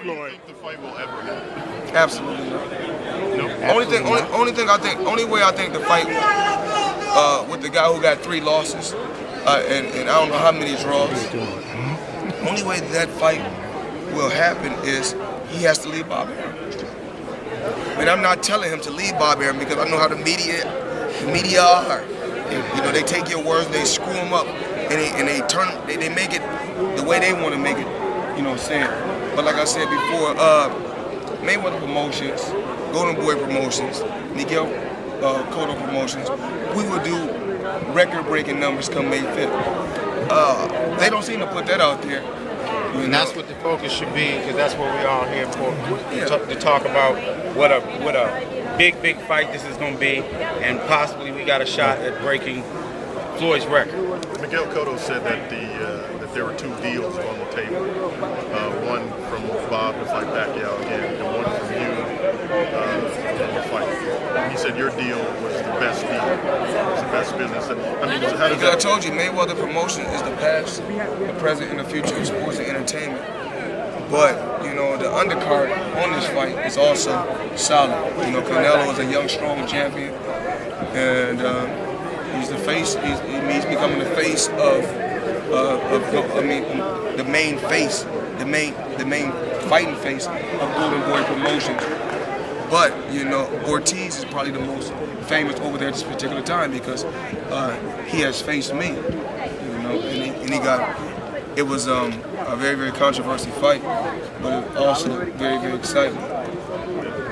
Floyd. Do you think the fight will ever happen? Absolutely not. Nope. Only way I think the fight with the guy who got 3 losses and I don't know how many draws. Only way that fight will happen is he has to leave Bob Arum. But I'm not telling him to leave Bob Arum because I know how the media are. You know, they take your words, they screw them up, and they make it the way they want to make it. You know what I'm saying? But like I said before, Mayweather Promotions, Golden Boy Promotions, Miguel Cotto Promotions, we will do record-breaking numbers come May 5th. They don't seem to put that out there. And that's what the focus should be, because that's what we're all here for, to talk about what a big fight this is going to be, and possibly we got a shot at breaking Floyd's record. Miguel Cotto said that that there were 2 deals on the table. One from Bob to fight Pacquiao again, and one from you to fight. He said your deal was the best deal. It was the best business. And, I mean, how does that? I told you, Mayweather Promotions is the past, the present, and the future of sports and entertainment. But, you know, the undercard on this fight is also solid. You know, Canelo is a young, strong champion, and he's the face. He's becoming the face the main face, the main fighting face of Golden Boy Promotions. But you know, Ortiz is probably the most famous over there at this particular time because he has faced me. You know, and he got. It was a very controversial fight, but also very exciting.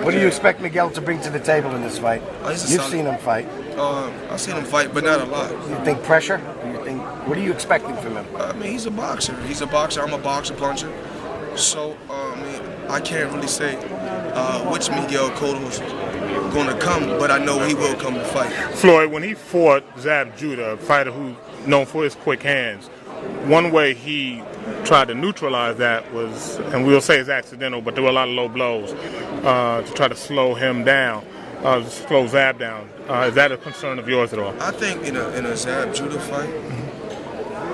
What do you expect Miguel to bring to the table in this fight? You've seen him fight. I've seen him fight, but not a lot. You think pressure? What are you expecting from him? I mean, he's a boxer. He's a boxer. I'm a boxer puncher. So, I can't really say which Miguel Cotto is going to come, but I know he will come to fight. Floyd, when he fought Zab Judah, a fighter who's known for his quick hands, one way he tried to neutralize that was, and we'll say it's accidental, but there were a lot of low blows to try to slow him down, slow Zab down. Is that a concern of yours at all? I think in a Zab Judah fight,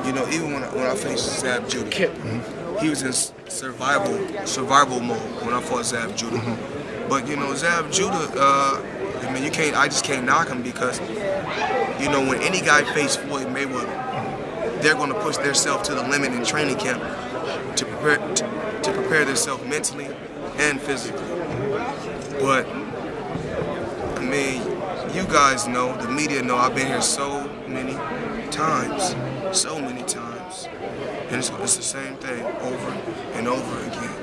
you know, even when I faced Zab Judah, he was in survival mode when I fought Zab Judah. But you know, Zab Judah, I mean, I just can't knock him because, you know, when any guy faced Floyd Mayweather, they're going to push themselves to the limit in training camp to prepare themselves mentally and physically. But I mean, you guys know, the media know, I've been here so many times, and it's the same thing over and over again.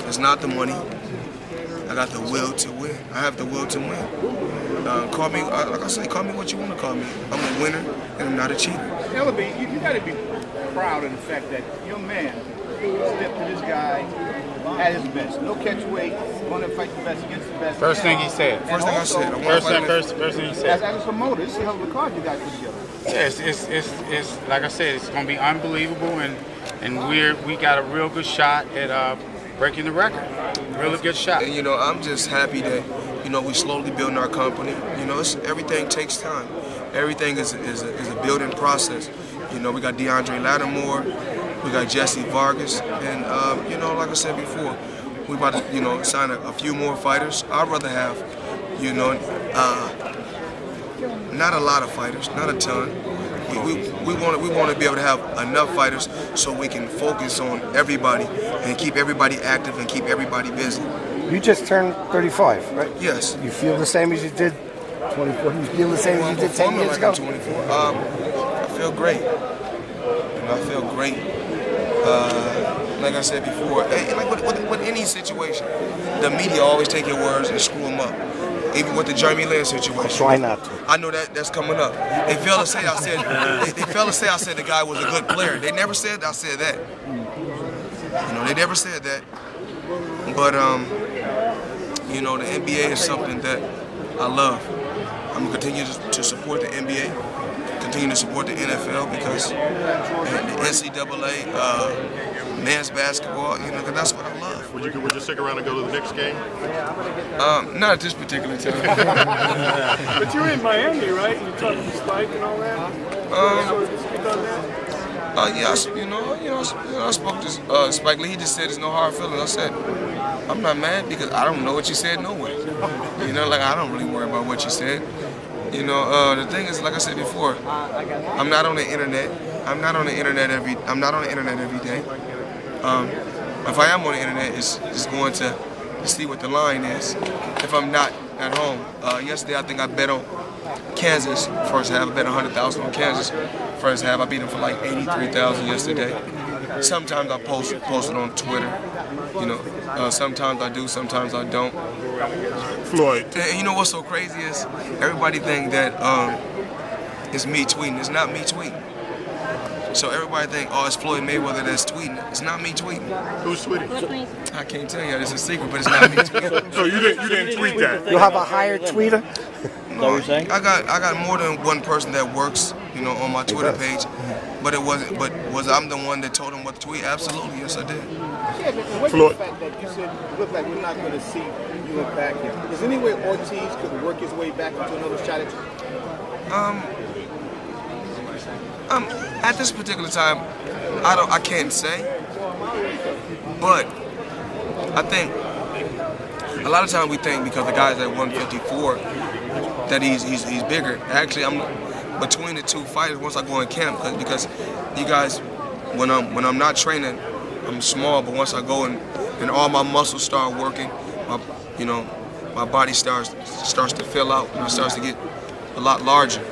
It's not the money. I got the will to win. I have the will to win. Call me, like I say, call me what you want to call me. I'm a winner, and I'm not a cheater. You got to be proud of the fact that your man stepped to this guy at his best. No catch weight, going to fight the best against the best. First thing he said. First thing I said. First thing he said. As a promoter, this is a hell of a card you got put together. Yeah, it's like I said, it's going to be unbelievable, and we got a real good shot at breaking the record. Really good shot. And you know, I'm just happy that, you know, we slowly building our company. You know, everything takes time. Everything is a building process. You know, we got DeAndre Lattimore, we got Jesse Vargas, and you know, like I said before, we about to, you know, sign a few more fighters. I'd rather have, you know, not a lot of fighters, not a ton. We want to be able to have enough fighters so we can focus on everybody and keep everybody active and keep everybody busy. You just turned 35, right? Yes. You feel the same as you did 24? You feel the same as you did 10 years ago? 24. I feel great. And I feel great. Like I said before, like with any situation, the media always take your words and screw them up. Even with the Jeremy Lin situation. Try not to. I know that's coming up. They failed to say I said the guy was a good player. They never said I said that. You know, they never said that. But you know, the NBA is something that I love. I'm gonna continue to support the NBA, continue to support the NFL because the NCAA, men's basketball, you know, 'cause that's what I love. Would you stick around and go to the Knicks game? Not at this particular time. But you're in Miami, right? You talked to Spike and all that? I spoke to Spike Lee. He just said there's no hard feelings. I said, I'm not mad because I don't know what you said no way. Like I don't really worry about what you said. The thing is, like I said before, I'm not on the internet. I'm not on the internet every day. If I am on the internet, it's just going to see what the line is. If I'm not at home, yesterday I think I bet on Kansas first half. I bet 100,000 on Kansas first half. I beat them for like 83,000 yesterday. Sometimes I post it on Twitter. Sometimes I do, sometimes I don't. Floyd. And you know what's so crazy is everybody think that it's me tweeting. It's not me tweeting. So everybody think, oh, it's Floyd Mayweather that's tweeting. It's not me tweeting. Who's tweeting? I can't tell you. It's a secret, but it's not me tweeting. So you didn't tweet that? You have a hired tweeter? No, I got more than one person that works, on my Twitter page. But it wasn't. But was I'm the one that told him what to tweet? Absolutely, yes, I did. Yeah, but what's the fact that you said you look like we're not going to see you back here? Is there any way Ortiz could work his way back into another shot at you? At this particular time, I can't say. But I think a lot of times we think because the guy's at 154 that he's bigger. Actually, I'm between the two fighters once I go in camp because you guys, when I'm not training, I'm small. But once I go and all my muscles start working, my body starts to fill out and it starts to get a lot larger.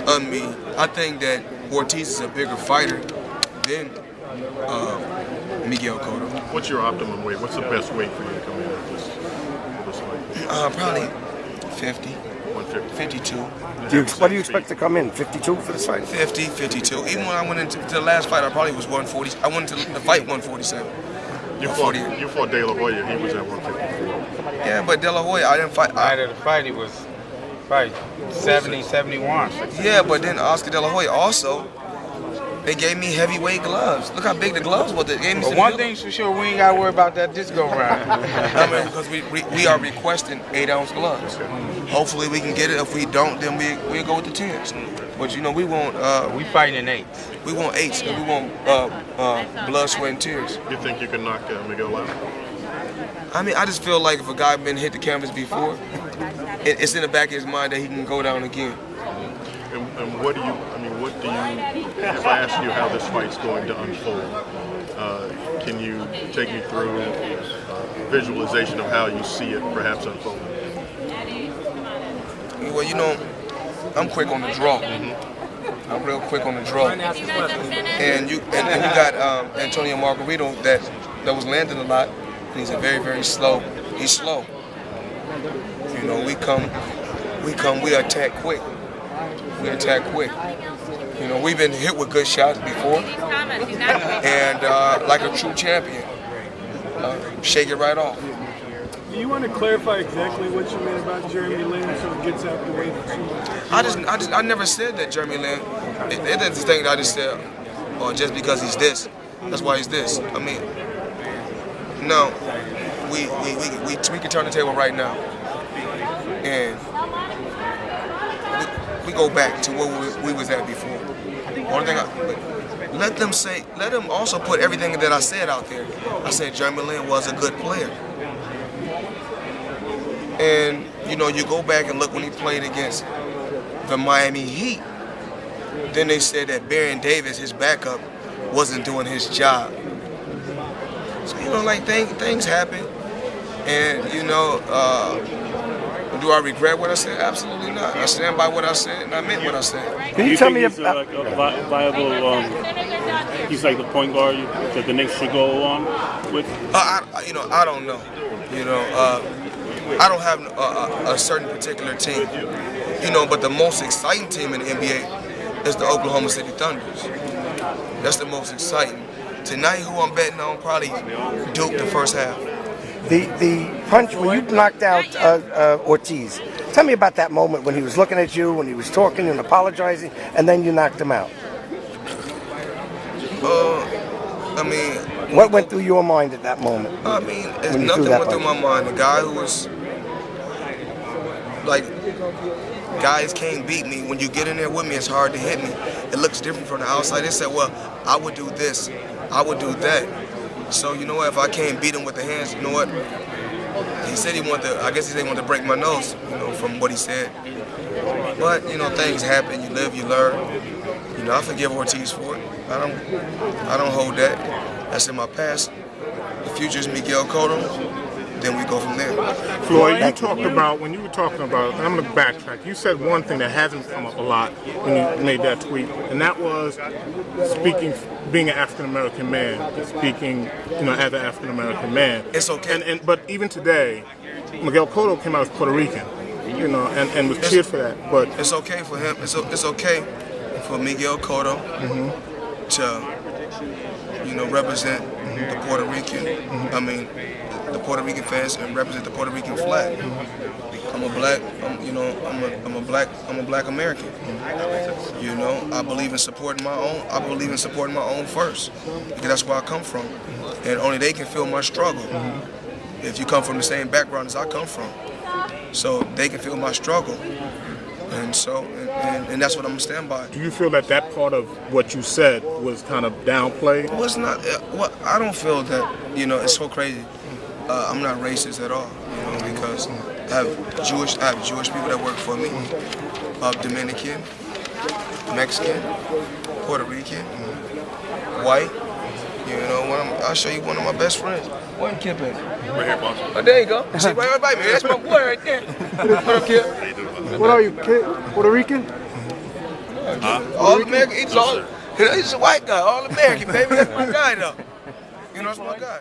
I think that Ortiz is a bigger fighter than Miguel Cotto. What's your optimum weight? What's the best weight for you to come in at this fight? Probably 50. 150. 52. What do you expect to come in? 52 for this fight? 50, 52. Even when I went into the last fight, I probably was 140. I went into the fight 147. You fought De La Hoya. He was at 154. Yeah, but De La Hoya, I didn't fight. Night of the fight, he was 70, 71. Yeah, but then Oscar De La Hoya also, they gave me heavyweight gloves. Look how big the gloves were. They gave me But one thing's for sure, we ain't got to worry about that this go round. because we are requesting 8-ounce gloves. Hopefully we can get it. If we don't, then we'll go with the 10s. But we won't. We fighting in 8s. We want 8s. We want blood, sweat, and tears. You think you can knock Miguel out? I just feel like if a guy been hit the canvas before, it's in the back of his mind that he can go down again. And what do you, if I ask you how this fight's going to unfold, can you take me through a visualization of how you see it perhaps unfolding? Well, I'm quick on the draw. I'm real quick on the draw. And you got Antonio Margarito that was landing a lot, and he's a very, very slow. He's slow. We attack quick. We attack quick. We've been hit with good shots before, and like a true champion, shake it right off. Do you want to clarify exactly what you meant about Jeremy Lin so it gets out the way too much? I never said that Jeremy Lin. It isn't the thing that I just said, just because he's this, that's why he's this. No, we can turn the table right now, and we go back to where we was at before. Only thing let them also put everything that I said out there. I said Jeremy Lin was a good player. And you go back and look when he played against the Miami Heat. Then they said that Baron Davis, his backup, wasn't doing his job. So things happen, and do I regret what I said? Absolutely not. I stand by what I said, and I meant what I said. Can you tell me he's like a viable? He's like the point guard that the Knicks should go on with. I don't know. I don't have a certain particular team. But the most exciting team in the NBA is the Oklahoma City Thunders. That's the most exciting. Tonight, who I'm betting on, probably Duke the first half. The punch, when you knocked out Ortiz, tell me about that moment when he was looking at you, when he was talking and apologizing, and then you knocked him out. What went through your mind at that moment? Nothing went through my mind. The guy who was, guys can't beat me. When you get in there with me, it's hard to hit me. It looks different from the outside. They said, well, I would do this, I would do that. So you know what? If I can't beat him with the hands, you know what? He said he wanted to. I guess he said he wanted to break my nose. You know, from what he said. But you know, things happen. You live, you learn. You know, I forgive Ortiz for it. I don't hold that. That's in my past. The future is Miguel Cotto. Then we go from there. Floyd, you talked about, when you were talking about, and I'm going to backtrack, you said one thing that hasn't come up a lot when you made that tweet, and that was speaking, being an African-American man, speaking, you know, as an African-American man. It's okay. But even today, Miguel Cotto came out as Puerto Rican, you know, and was cheered for that. But it's okay for him. It's okay for Miguel Cotto to, you know, represent the Puerto Rican. I mean, the Puerto Rican fans and represent the Puerto Rican flag. I'm a black, I'm a black American. You know, I believe in supporting my own. I believe in supporting my own first, because that's where I come from, and only they can feel my struggle. If you come from the same background as I come from, so they can feel my struggle, and so and that's what I'm gonna stand by. Do you feel that that part of what you said was kind of downplayed? Well, it's not. Well, I don't feel that. You know, it's so crazy. I'm not racist at all, you know, because I have Jewish people that work for me, Dominican, Mexican, Puerto Rican, white. You know, I'll show you one of my best friends. One Kip at? Right here, boss. Oh, there you go. See, right by me. That's my boy right there. What up, Kip? What are you, kid? Puerto Rican? All American. He's a white guy. All American, baby. That's my guy, though. You know, that's my guy.